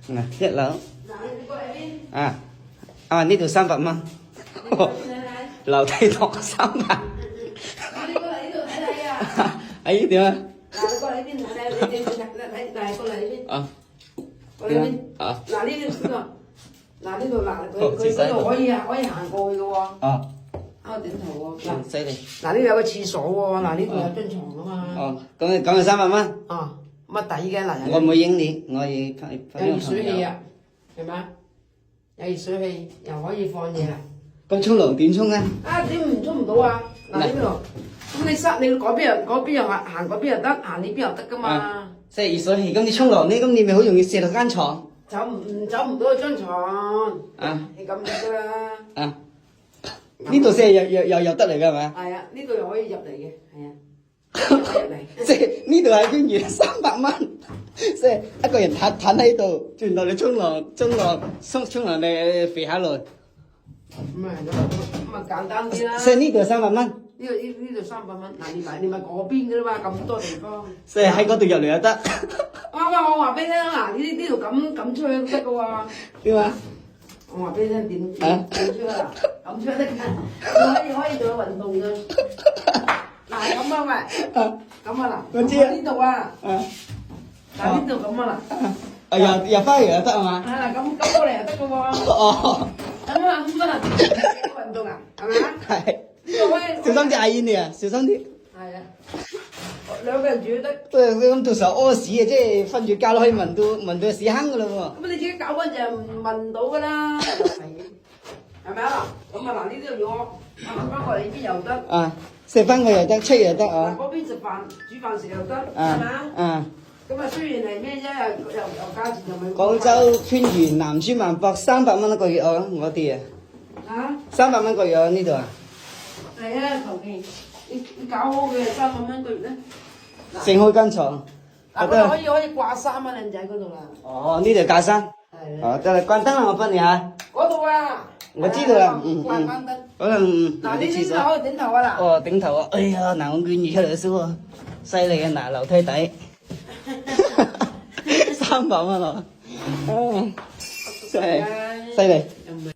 Nè, thiết lớn. Dạ, đi qua lại đi. Này từ 300 蚊。Đi qua bên này này. 樓梯堂300。Đi qua lại đi, ở đây à. Ấy點啊？Là đi qua lại bên này, đây, này, qua lại bên. Qua lại bên. Ờ. Là đi đi rồi. Là đi rồi, là佢度可以行過去嘅喎。頂頭喎。犀利。嗱，呢度有個廁所喎，嗱呢度有張床啊嘛。咁就300蚊。乜抵嘅嗱？我唔會影你，我要拍有熱水器啊，係咪？有熱水器，又可以放嘢啦。咁沖涼點沖啊？點唔沖唔到啊？嗱呢度，咁你嗰邊又行嗰邊又得，行呢邊又得噶嘛？即係熱水器，咁你沖涼呢？咁你咪好容易射落間床。走唔到張床。係咁得啦。呢度先又入得嚟㗎係咪？係啊，呢度又可以入嚟嘅，係啊。入嚟。即係呢度係邊緣300蚊，即係一個人攤喺度，轉到你沖涼你肥下來。咁簡單啲啦。即係呢度300蚊。呢度300蚊，嗱你咪嗰邊㗎啦嘛，咁多地方。即係喺嗰度入嚟就得。我話俾你聽，嗱呢度咁出去都得㗎喎。點啊？我話俾你聽點出去啦，咁出得㗎，可以做運動㗎。嗱咁啊喂，咁啊嗱，我知啊。呢度啊，嗱呢度咁啊嗱。入翻嚟就得係嘛？咁過嚟就得㗎喎。咁啊運動啊，係咪啊？係。小心啲阿姨你啊，小心啲。係啊，兩個人住得。咁到時候屙屎啊，即係瞓住覺都可以聞到屎坑㗎啦喎。咁你自己搞乾淨聞到㗎啦，係咪啊？咁啊嗱，呢度要我行翻過嚟呢邊又得。食翻個又得，出又得啊。嗰邊食飯煮飯食又得，係咪？咁雖然係咩啫，又價錢又咪。廣州番禺南村萬博300蚊一個月啊，我哋300蚊一個月啊呢度啊。係啊，求其你搞好嘅300蚊一個月咧。剩開間床。嗰度可以掛衫啊，靚仔嗰度啦。呢度架衫。係。得啦，關燈啦，我幫你嚇。嗰度啊。我知道啦，關燈。可能嗱，呢啲就可以頂頭啊嗱。頂頭啊！哎呀，嗱，我捲住出嚟先喎，犀利啊！嗱，樓梯底300蚊啊，真係犀利。